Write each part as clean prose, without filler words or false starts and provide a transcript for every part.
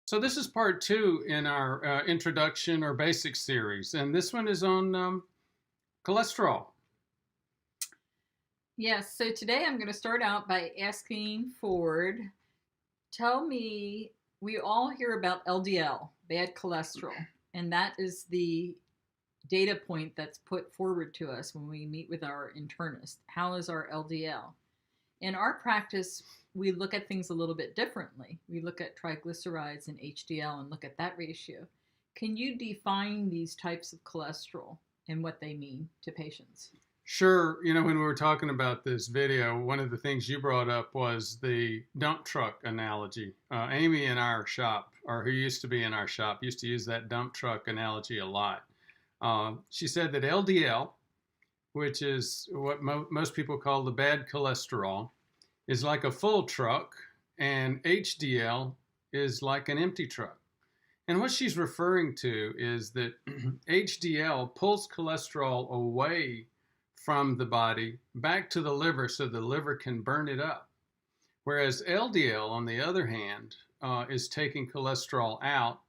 So this is part two in our introduction or basic series, and this one is on cholesterol. Yes, so today I'm going to start out by asking Ford, tell me, we all hear about LDL, bad cholesterol, and that is the data point that's put forward to us when we meet with our internist. How is our LDL? In our practice, we look at things a little bit differently. We look at triglycerides and HDL and look at that ratio. Can you define these types of cholesterol and what they mean to patients? Sure, when we were talking about this video, one of the things you brought up was the dump truck analogy. Amy in our shop, or who used to be in our shop, used to use that dump truck analogy a lot. She said that LDL, which is what most people call the bad cholesterol, is like a full truck, and HDL is like an empty truck. And what she's referring to is that HDL pulls cholesterol away from the body back to the liver so the liver can burn it up. Whereas LDL, on the other hand, is taking cholesterol out,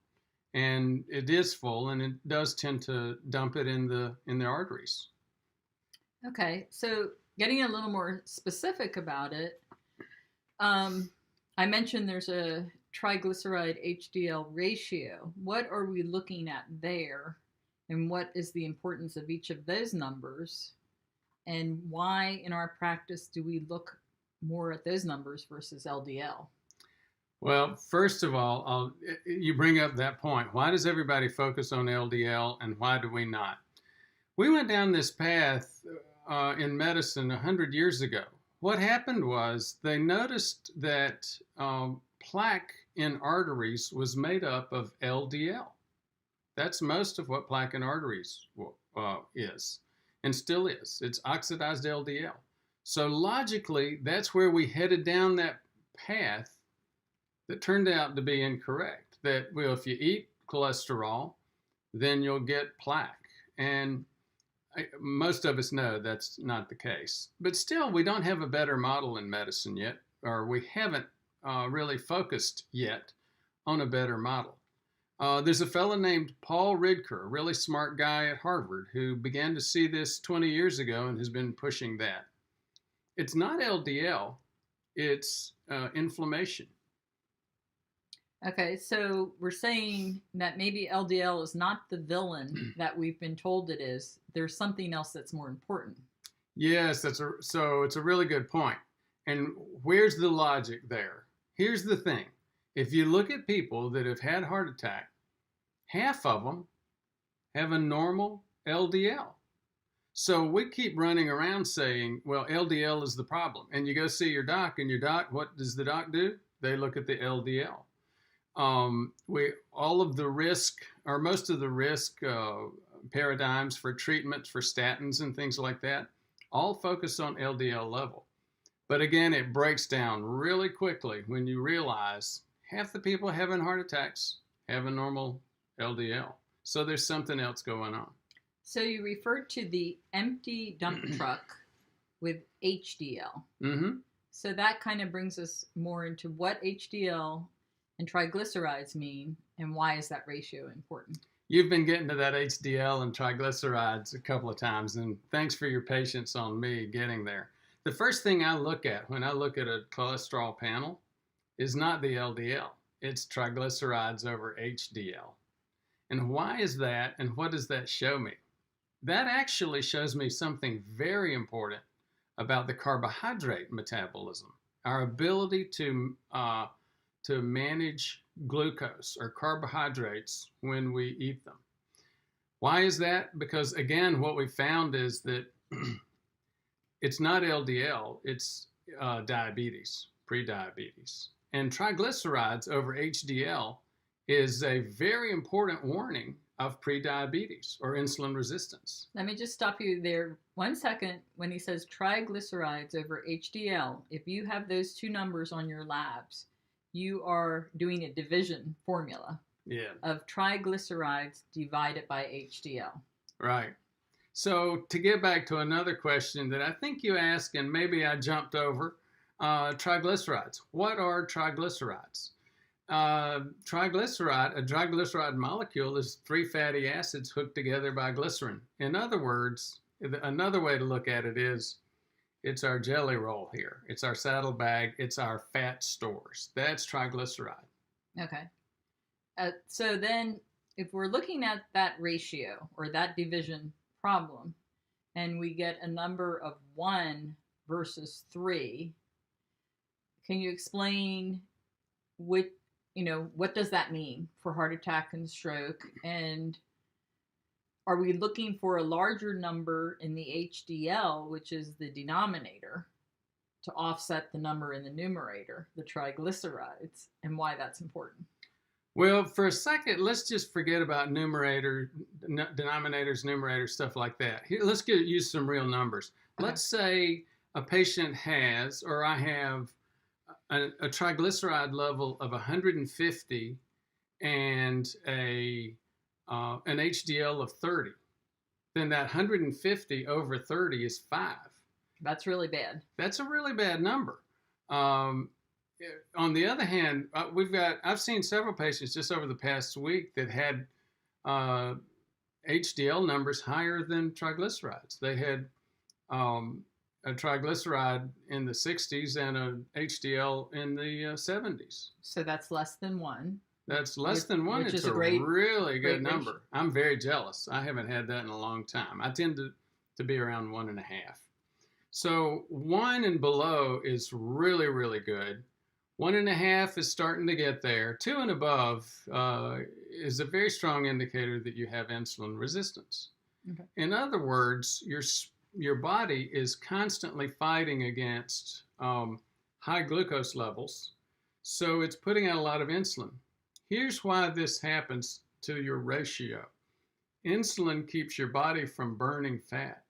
and it is full, and it does tend to dump it in the arteries. Okay, so getting a little more specific about it, I mentioned there's a triglyceride HDL ratio. What are we looking at there? And what is the importance of each of those numbers? And why in our practice do we look more at those numbers versus LDL? Well, first of all, you bring up that point. Why does everybody focus on LDL and why do we not? We went down this path in medicine 100 years ago. What happened was they noticed that plaque in arteries was made up of LDL. That's most of what plaque in arteries is and still is. It's oxidized LDL. So logically, that's where we headed down that path that turned out to be incorrect. That, well, if you eat cholesterol, then you'll get plaque. And most of us know that's not the case. But still, we don't have a better model in medicine yet, or we haven't really focused yet on a better model. There's a fellow named Paul Ridker, a really smart guy at Harvard, who began to see this 20 years ago and has been pushing that. It's not LDL, it's inflammation. Okay, so we're saying that maybe LDL is not the villain that we've been told it is. There's something else that's more important. Yes, so it's a really good point. And where's the logic there? Here's the thing. If you look at people that have had heart attack, half of them have a normal LDL. So we keep running around saying, well, LDL is the problem. And you go see your doc, and your doc, what does the doc do? They look at the LDL. All of the risk, or most of the risk paradigms for treatments for statins and things like that, all focus on LDL level. But again, it breaks down really quickly when you realize half the people having heart attacks have a normal LDL. So there's something else going on. So you referred to the empty dump truck with HDL. Mm-hmm. So that kind of brings us more into what HDL and triglycerides mean, and why is that ratio important? You've been getting to that HDL and triglycerides a couple of times, and thanks for your patience on me getting there. The first thing I look at when I look at a cholesterol panel is not the LDL. It's triglycerides over HDL. And why is that, and what does that show me? That actually shows me something very important about the carbohydrate metabolism, our ability to manage glucose or carbohydrates when we eat them. Why is that? Because again, what we found is that it's not LDL, it's diabetes, prediabetes. And triglycerides over HDL is a very important warning of prediabetes or insulin resistance. Let me just stop you there 1 second. When he says triglycerides over HDL, if you have those two numbers on your labs, you are doing a division formula of triglycerides divided by HDL. Right. So to get back to another question that I think you asked, and maybe I jumped over, triglycerides. What are triglycerides? triglyceride, a triglyceride molecule is three fatty acids hooked together by glycerin. In other words, another way to look at it is it's our jelly roll here. It's our saddlebag. It's our fat stores. That's triglyceride. Okay. So then, if we're looking at that ratio or that division problem, and we get a number of 1 versus 3, can you explain what what does that mean for heart attack and stroke? And are we looking for a larger number in the HDL, which is the denominator, to offset the number in the numerator, the triglycerides, and why that's important? Well, for a second, let's just forget about denominators, numerators, stuff like that. Here, let's use some real numbers. Okay. Let's say a patient has, or I have, a triglyceride level of 150 and an HDL of 30. Then that 150 over 30 is 5. That's really bad. That's a really bad number. On the other hand, I've seen several patients just over the past week that had HDL numbers higher than triglycerides. They had a triglyceride in the 60s and a HDL in the 70s. So that's less than 1. That's less than 1. Which it's is a really good number. ratio. I'm very jealous. I haven't had that in a long time. I tend to be around 1.5. So 1 and below is really, really good. 1.5 is starting to get there. 2 and above is a very strong indicator that you have insulin resistance. Okay. In other words, your body is constantly fighting against high glucose levels, so it's putting out a lot of insulin. Here's why this happens to your ratio. Insulin keeps your body from burning fat.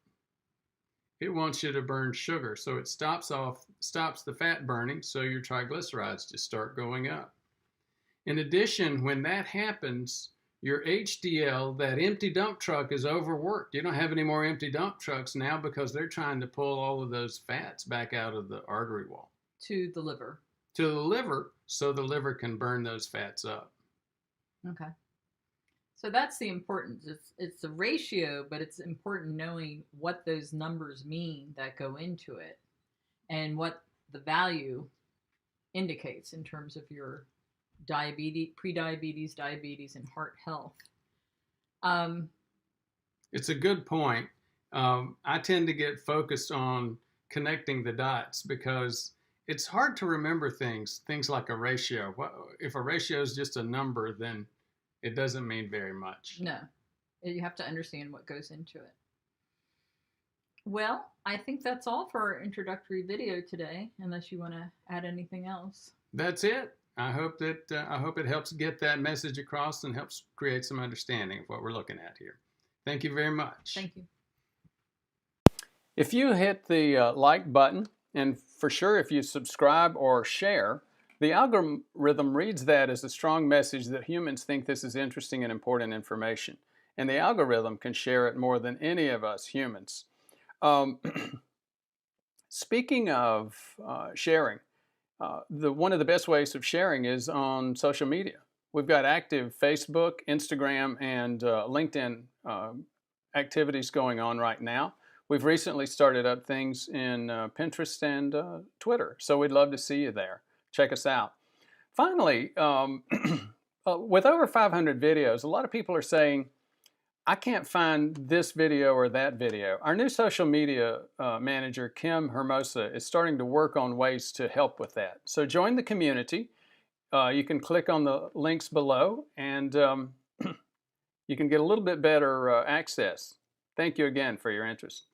It wants you to burn sugar, so it stops the fat burning, so your triglycerides just start going up. In addition, when that happens, your HDL, that empty dump truck, is overworked. You don't have any more empty dump trucks now because they're trying to pull all of those fats back out of the artery wall. To the liver. To the liver, so the liver can burn those fats up. Okay. So that's the importance. It's a ratio, but it's important knowing what those numbers mean that go into it and what the value indicates in terms of your diabetes, prediabetes, diabetes, and heart health. It's a good point. I tend to get focused on connecting the dots because it's hard to remember things like a ratio. If a ratio is just a number, then it doesn't mean very much. No, you have to understand what goes into it. Well, I think that's all for our introductory video today, unless you want to add anything else. That's it. I hope it helps get that message across and helps create some understanding of what we're looking at here. Thank you very much. Thank you. If you hit the like button, and for sure if you subscribe or share, the algorithm reads that as a strong message that humans think this is interesting and important information. And the algorithm can share it more than any of us humans. Speaking of sharing, one of the best ways of sharing is on social media. We've got active Facebook, Instagram, and LinkedIn activities going on right now. We've recently started up things in Pinterest and Twitter, so we'd love to see you there. Check us out. Finally, with over 500 videos, a lot of people are saying, I can't find this video or that video. Our new social media manager, Kim Hermosa, is starting to work on ways to help with that. So join the community. You can click on the links below and you can get a little bit better access. Thank you again for your interest.